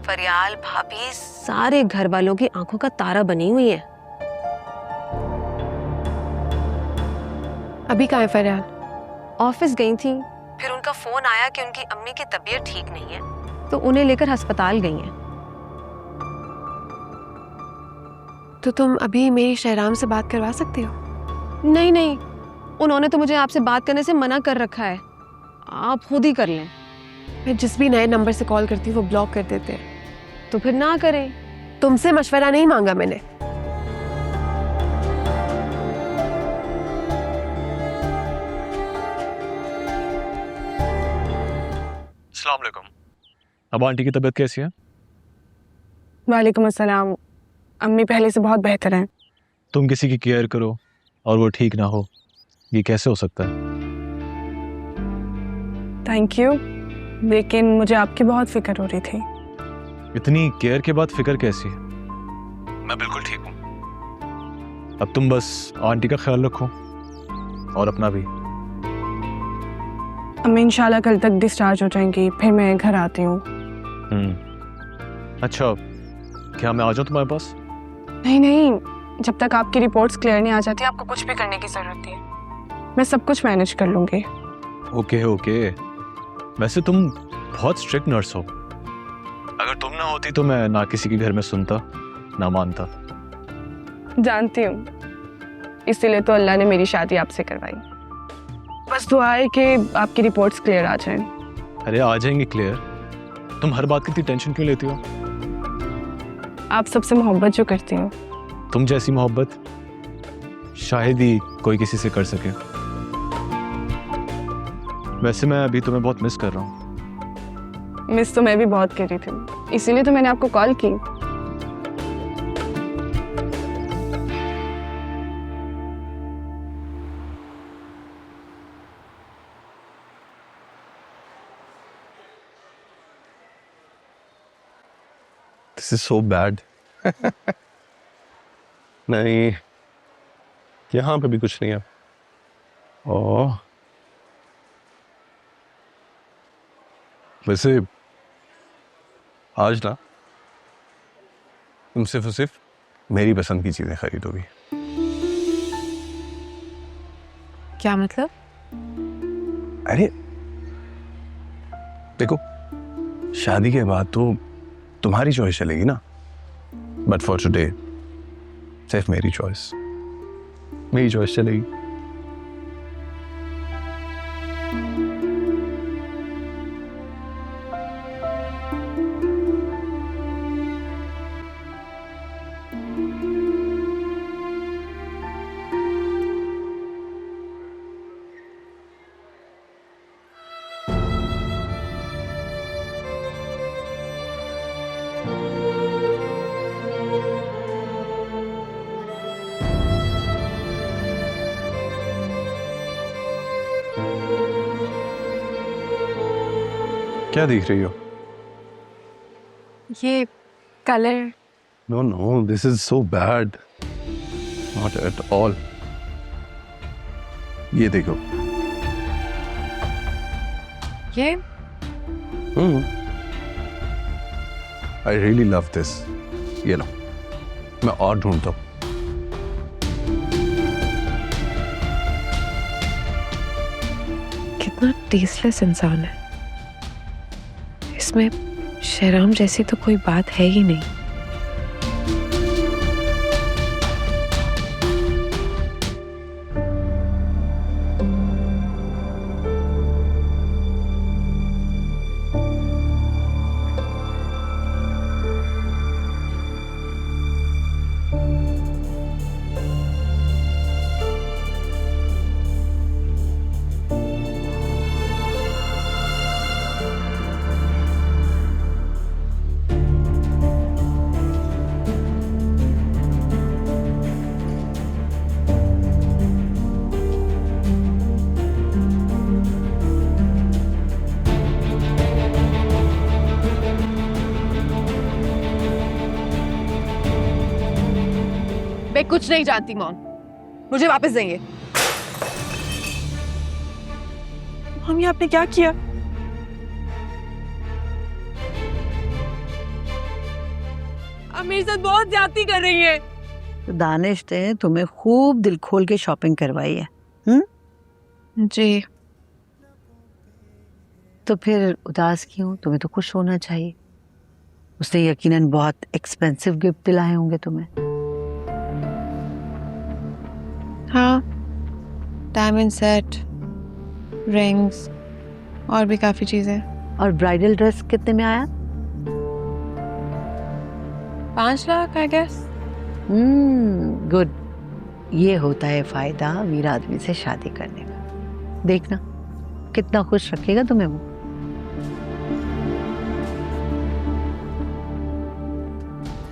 फरियाल भाभी सारे घर वालों की आंखों का तारा बनी हुई है। अभी कहाँ है फरियाल? ऑफिस गई थी, फिर उनका फोन आया कि उनकी अम्मी की तबीयत ठीक नहीं है, तो उन्हें लेकर अस्पताल गई हैं। तो तुम अभी मेरी शहराम से बात करवा सकती हो? नहीं नहीं, उन्होंने तो मुझे आपसे बात करने से मना कर रखा है, आप खुद ही कर लें। मैं जिस भी नए नंबर से कॉल करती हूँ वो ब्लॉक कर देते हैं। तो फिर ना करें। तुमसे मशवरा नहीं मांगा मैंने। अस्सलाम वालेकुम। अब आंटी की तबीयत कैसी है? वालेकुम अस्सलाम। अम्मी पहले से बहुत बेहतर हैं। तुम किसी की केयर करो और वो ठीक ना हो, ये कैसे हो सकता है? थैंक यू, लेकिन मुझे आपकी बहुत फिक्र हो रही थी। इतनी केयर के बाद फिक्र कैसी है? मैं बिल्कुल ठीक हूँ। अब तुम बस आंटी का ख्याल रखो और अपना भी। अम्मी इंशाल्लाह कल तक डिस्चार्ज हो जाएंगी, फिर मैं घर आती हूँ। अच्छा, क्या मैं आ जाऊँ तुम्हारे पास? नहीं नहीं, जब तक आपकी रिपोर्ट्स क्लियर नहीं आ जाती आपको कुछ भी करने की जरूरत नहीं है। मैं सब कुछ मैनेज कर लूँगी। ओके ओके, वैसे तुम बहुत स्ट्रिक्ट नर्स हो। अगर तुम ना होती तो मैं ना किसी के घर में सुनता ना मानता। जानती हूँ, इसीलिए तो अल्लाह ने मेरी शादी आपसे करवाई। बस दुआ है कि आपकी रिपोर्ट्स क्लियर आ जाएं। अरे आ जाएंगे क्लियर, तुम हर बात की इतनी टेंशन क्यों लेती हो? आप सबसे मोहब्बत जो करती हो। तुम जैसी मोहब्बत शायद ही कोई किसी से कर सके। वैसे मैं अभी तुम्हें बहुत मिस कर रहा हूँ। मिस तो मैं भी बहुत कर रही थी, इसीलिए तो मैंने आपको कॉल की। This is so bad. नहीं, यहाँ पे भी कुछ नहीं है। ओह, वैसे आज ना तुम सिर्फ और सिर्फ मेरी पसंद की चीजें खरीदोगी। क्या मतलब? अरे देखो, शादी के बाद तो तुम्हारी चॉइस चलेगी ना, बट फॉर टुडे सिर्फ मेरी चॉइस चलेगी। क्या देख रही हो? ये colour. No no, this is so bad, not at all. ये देखो। ये आई रियली लव दिस। ये लो, मैं और ढूंढता हूँ। कितना टेस्टलेस इंसान है। इसमें शहराम जैसी तो कोई बात है ही नहीं। मैं कुछ नहीं जानती मॉम, मुझे वापस देंगे। मम्मी आपने क्या किया? आप मेरे साथ बहुत ज्यादती कर रही है। तो दानिश ने तुम्हें खूब दिल खोल के शॉपिंग करवाई है। जी। तो फिर उदास क्यों? तुम्हें तो खुश होना चाहिए। उसने यकीनन बहुत एक्सपेंसिव गिफ्ट दिलाए होंगे तुम्हें। हाँ, डायमंड सेट, रिंग्स और भी काफी चीजें। और ब्राइडल ड्रेस कितने में आया? 5 लाख आई गेस। गुड। ये होता है फायदा अमीर आदमी से शादी करने का। देखना कितना खुश रखेगा तुम्हें वो।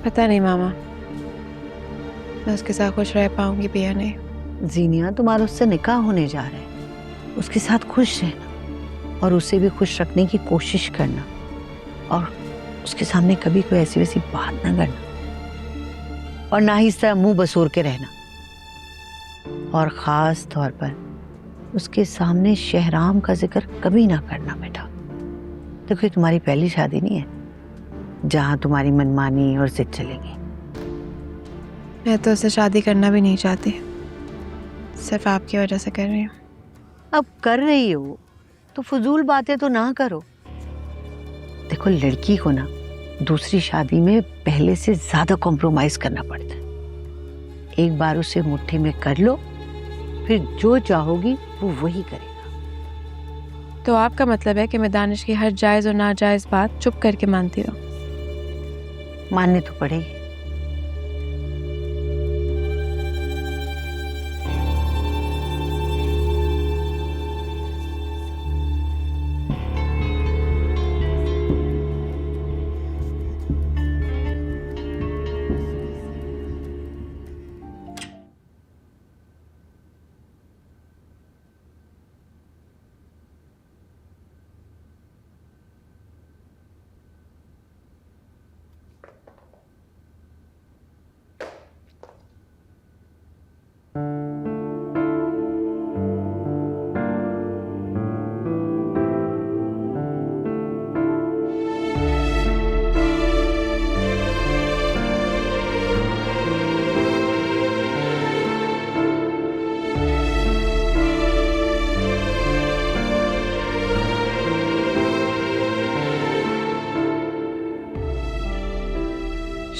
पता नहीं मामा, मैं उसके साथ खुश रह पाऊंगी भी या नहीं। जीनिया, तुम्हारा उससे निकाह होने जा रहा है। उसके साथ खुश रहना और उसे भी खुश रखने की कोशिश करना, और उसके सामने कभी कोई ऐसी वैसी बात ना करना, और ना ही इस तरह मुंह बसोर के रहना। और खास तौर पर उसके सामने शहराम का जिक्र कभी ना करना बेटा। देखो, ये तुम्हारी पहली शादी नहीं है जहां तुम्हारी मनमानी और जिद चलेगी। मैं तो उससे शादी करना भी नहीं चाहती, सिर्फ आपकी वजह से कर रही हूँ। अब कर रही हो तो फजूल बातें तो ना करो। देखो, लड़की को ना दूसरी शादी में पहले से ज्यादा कॉम्प्रोमाइज करना पड़ता है। एक बार उसे मुट्ठी में कर लो, फिर जो चाहोगी वो वही करेगा। तो आपका मतलब है कि मैं दानिश की हर जायज और नाजायज बात चुप करके मानती रहूं? मानने तो पड़ेगी।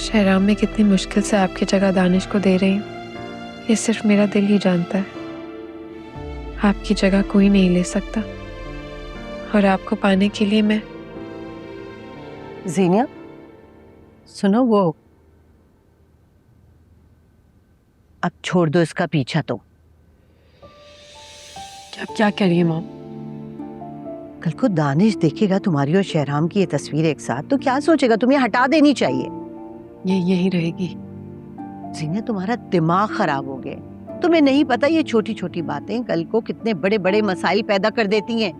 शहराम में कितनी मुश्किल से आपकी जगह दानिश को दे रही हूँ, ये सिर्फ मेरा दिल ही जानता है। आपकी जगह कोई नहीं ले सकता, और आपको पाने के लिए मैं। जीनिया, सुनो, वो अब छोड़ दो इसका पीछा। तो अब क्या करिए मॉम? कल को दानिश देखेगा तुम्हारी और शहराम की ये तस्वीर एक साथ, तो क्या सोचेगा? तुम्हें हटा देनी चाहिए। ये यही रहेगी। जीनिया, तुम्हारा दिमाग खराब हो गया। तुम्हें नहीं पता ये छोटी छोटी बातें कल को कितने बड़े बड़े मसाइल पैदा कर देती हैं।